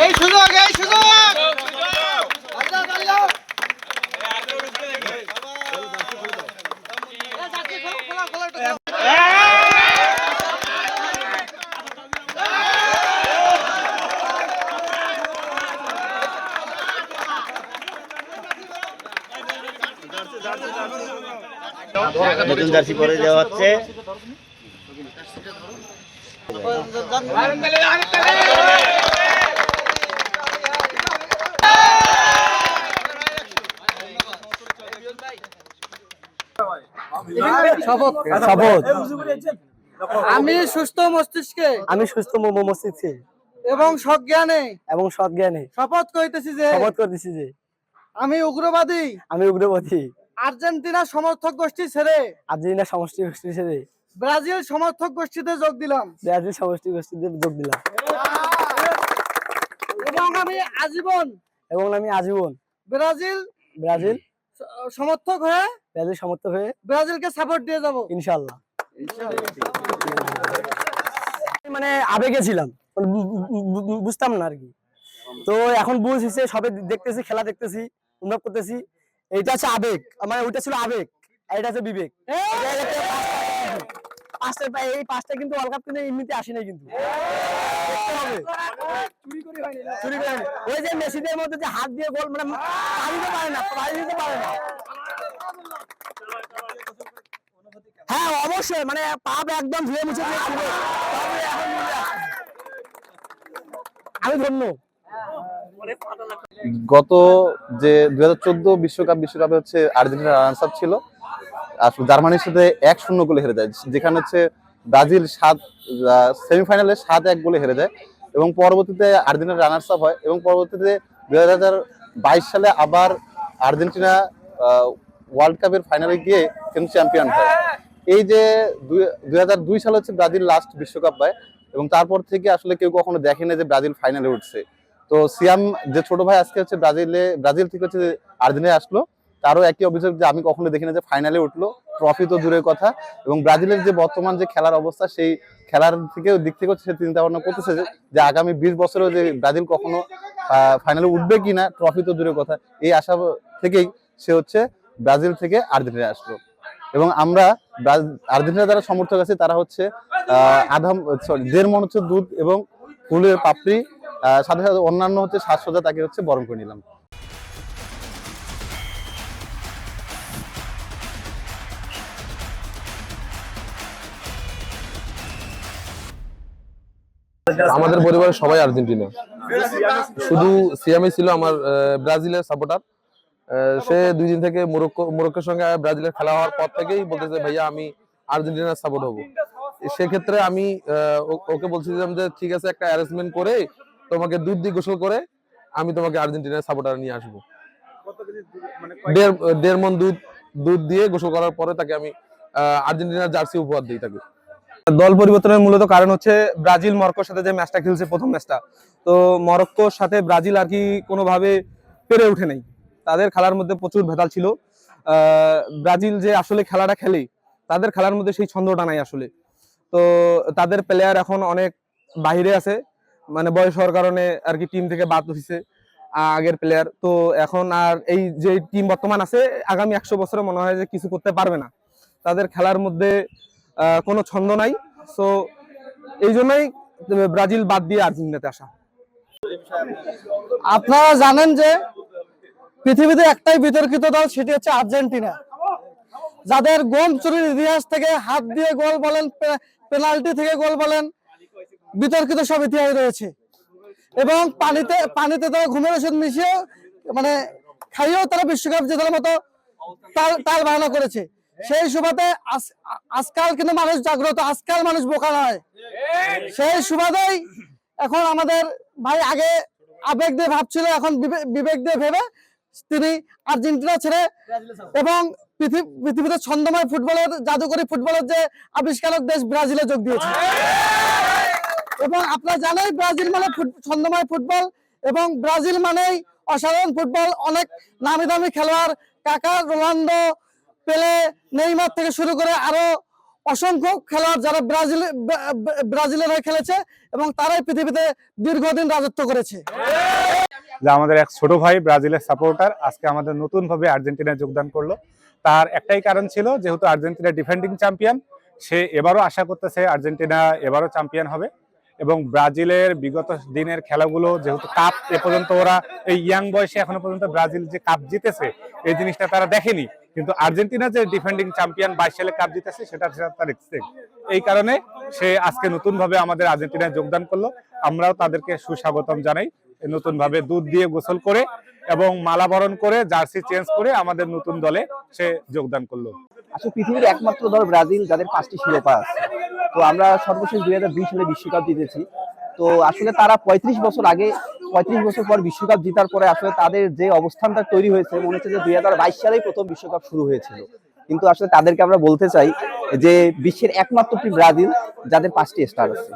এই সুযোগ নতুন জার্সি পরে দেওয়া হচ্ছে। আমি সুস্থ মস্তিষ্কে এবং সজ্ঞানে শপথ করিতেছি যে আমি উগ্রবাদী আর্জেন্টিনা সমর্থক গোষ্ঠী ছেড়ে ব্রাজিল সমর্থক গোষ্ঠীতে যোগ দিলাম এবং আমি আজীবন ব্রাজিল সমর্থক হয়ে ব্রাজিলকে সাপোর্ট দিয়ে যাব ইনশাআল্লাহ। মানে আবেগে ছিলাম, বুঝতাম না আর কি। তো এখন বুঝেছে, সবে দেখতেছি, খেলা দেখতেছি, অনুভব করতেছি। এইটা হচ্ছে আবেগ, মানে ওইটা ছিল আবেগ, আর এটা হচ্ছে বিবেক। এই পাঁচটা কিন্তু ওয়ার্ল্ড কাপ কিন্তু এমনিতে আসে নাই, কিন্তু ওই যে মেসিদের মধ্যে যে হাত দিয়ে গোল, মানে পারে না। হ্যাঁ অবশ্যই, মানে পাপ একদম ধুয়ে মুছে আমি ধন্য। গত যে 2014 বিশ্বকাপে হচ্ছে আর্জেন্টিনা রানার্স আপ ছিল, আসলে জার্মানির সাথে 1-0 গোলে হেরে যায়, যেখানে হচ্ছে ব্রাজিল সেমিফাইনালে 7-1 গোলে হেরে যায় এবং পরবর্তীতে আর্জেন্টিনা রানার্স আপ হয় এবং পরবর্তীতে 2022 সালে আবার আর্জেন্টিনা ওয়ার্ল্ড কাপের ফাইনালে গিয়ে কিন্তু চ্যাম্পিয়ন হয়। এই যে 2002 সালে হচ্ছে ব্রাজিল লাস্ট বিশ্বকাপ পায় এবং তারপর থেকে আসলে কেউ কখনো দেখেনি যে ব্রাজিল ফাইনালে উঠছে। তো সিয়াম যে ছোট ভাই আজকে হচ্ছে ব্রাজিল থেকে হচ্ছে আর্জেন্টিনা আসলো, তারও একই অভিযোগ যে আমি কখনো দেখি না যে ফাইনালে উঠলো, ট্রফি তো দূরের কথা। এবং ব্রাজিলের যে বর্তমান যে খেলার অবস্থা, সেই খেলার দিক থেকে সে চিন্তা ভাবনা করতেছে যে আগামী 20 বছরেও যে ব্রাজিল কখনো ফাইনালে উঠবে কিনা, ট্রফি তো দূরের কথা। এই আশা থেকেই সে হচ্ছে ব্রাজিল থেকে আর্জেন্টিনা আসলো। এবং আমরা আর্জেন্টিনা যারা সমর্থক আছে তারা হচ্ছে 1.5 মণ হচ্ছে দুধ এবং ফুলের পাপড়ি, সাথে সাথে অন্যান্য হচ্ছে সাজসজ্জা তাকে হচ্ছে বরণ করে নিলাম। আমাদের পরিবারের সবাই আর্জেন্টিনা, শুধু সিয়ামই ছিল আমার ব্রাজিলের সাপোর্টার। সে 2 দিন থেকে মোরক্কোর সঙ্গে ব্রাজিলের খেলা হওয়ার পর থেকেই বলতেছে ভাইয়া আমি আর্জেন্টিনার সাপোর্ট হবো। সেক্ষেত্রে আমি ওকে বলছিলাম যে ঠিক আছে, একটা অ্যারেঞ্জমেন্ট করে তোমাকে দুধ দিয়ে গোসল করে আমি তোমাকে আর্জেন্টিনার সাপোর্টার নিয়ে আসবো। 1.5 মণ দুধ দিয়ে গোসল করার পরে তাকে আমি আর্জেন্টিনার জার্সি উপহার দিই তাকে। দল পরিবর্তনের মূলত কারণ হচ্ছে ব্রাজিল মরক্কোর সাথে যে ম্যাচটা খেলছে, প্রথম ম্যাচটা, তো মরক্কোর সাথে ব্রাজিল আর কি কোনোভাবে পেরে ওঠে নাই। তাদের খেলার মধ্যে প্রচুর ভেজাল ছিল। ব্রাজিল যে আসলে খেলাটা খেলে, তাদের খেলার মধ্যে সেই ছন্দটা নাই আসলে। তো তাদের প্লেয়ার এখন অনেক বাহিরে আছে, মানে বয়স হওয়ার কারণে আর কি টিম থেকে বাদ হয়েছে আগের প্লেয়ার। তো এখন আর এই যে টিম বর্তমান আছে, আগামী 100 বছরে মনে হয় যে কিছু করতে পারবে না। তাদের খেলার মধ্যে কোনো ছন্দ নাই। সো এই জন্যই ব্রাজিল বাদ দিয়ে আর্জেন্টিনাতে আসা। আপনারা জানেন যে পৃথিবীতে একটাই বিতর্কিত দল, সেটি হচ্ছে আর্জেন্টিনা, যাদের গোল চুরির ইতিহাস থেকে হাত দিয়ে গোল বলেন, পেনাল্টি থেকে গোল বলেন, বিতর্কিত সব ইতিহাস রয়েছে। এবং পানিতে তারা ঘুমের ওষুধ মিশিয়ে, মানে খাইয়েও তারা বিশ্বকাপ জেতার মতো তাল বাহানা করেছে। সেই সুবাদে আজকাল কিন্তু মানুষ জাগ্রত, আজকাল মানুষ বোকা নয়। সেই সুবাদেই এখন আমাদের ভাই আগে আবেগ দিয়ে ভাবছিল, এখন বিবেক দিয়ে ভেবে তিনি আর্জেন্টিনা ছেড়ে এবং পৃথিবীতে ছন্দময় ফুটবলের, জাদুকরী ফুটবলের যে আবিষ্কারক দেশ ব্রাজিলে যোগ দিয়েছে। এবং আপনারা জানেন ব্রাজিল মানে ছন্দময় ফুটবল, এবং ব্রাজিল মানেই অসাধারণ ফুটবল। অনেক নামি দামি খেলোয়াড়, কাকা, রোনাল্ডো, পেলে, নেইমার থেকে শুরু করে আরো অসংখ্য খেলোয়াড় যারা ব্রাজিলের হয়ে খেলেছে এবং তারাই পৃথিবীতে দীর্ঘদিন রাজত্ব করেছে। যা আমাদের এক ছোট ভাই ব্রাজিলের সাপোর্টার আজকে আমাদের নতুন ভাবে আর্জেন্টিনায় যোগদান করলো। তার একটাই কারণ ছিল, যেহেতু আর্জেন্টিনা ডিফেন্ডিং চ্যাম্পিয়ন, সে এবারও আশা করতেছে আর্জেন্টিনা এবারও চ্যাম্পিয়ন হবে। এবং ব্রাজিলের বিগত দিনের খেলাগুলো যেহেতু কাপ এ পর্যন্ত ওরা এই ইয়াং বয়সে এখনো পর্যন্ত ব্রাজিল যে কাপ জিতেছে এই জিনিসটা তারা দেখেনি, কিন্তু আর্জেন্টিনা যে ডিফেন্ডিং চ্যাম্পিয়ন 22 সালে কাপ জিতেছে সেটা তার এক্সপেক্ট। এই কারণে সে আজকে নতুন ভাবে আমাদের আর্জেন্টিনায় যোগদান করলো। আমরাও তাদেরকে সুস্বাগতম জানাই। নতুন ভাবে দুধ দিয়ে গোসল করে এবং মালা বরণ করে জার্সি চেঞ্জ করে আমাদের নতুন দলে সে যোগদান করলো। আসলে পৃথিবীর একমাত্র দল ব্রাজিল যাদের 5টি শিরোপা আছে। তো আমরা সর্বশেষ 2002 সালে বিশ্বকাপ জিতেছি। তো আসলে তারা 35 বছর পর বিশ্বকাপ জেতার পরে আসলে তাদের যে অবস্থানটা তৈরি হয়েছে, মনে হচ্ছে যে 2022 সালেই প্রথম বিশ্বকাপ শুরু হয়েছিল। কিন্তু আসলে তাদেরকে আমরা বলতে চাই যে বিশ্বের একমাত্র টিম ব্রাজিল যাদের 5টি স্টার আছে।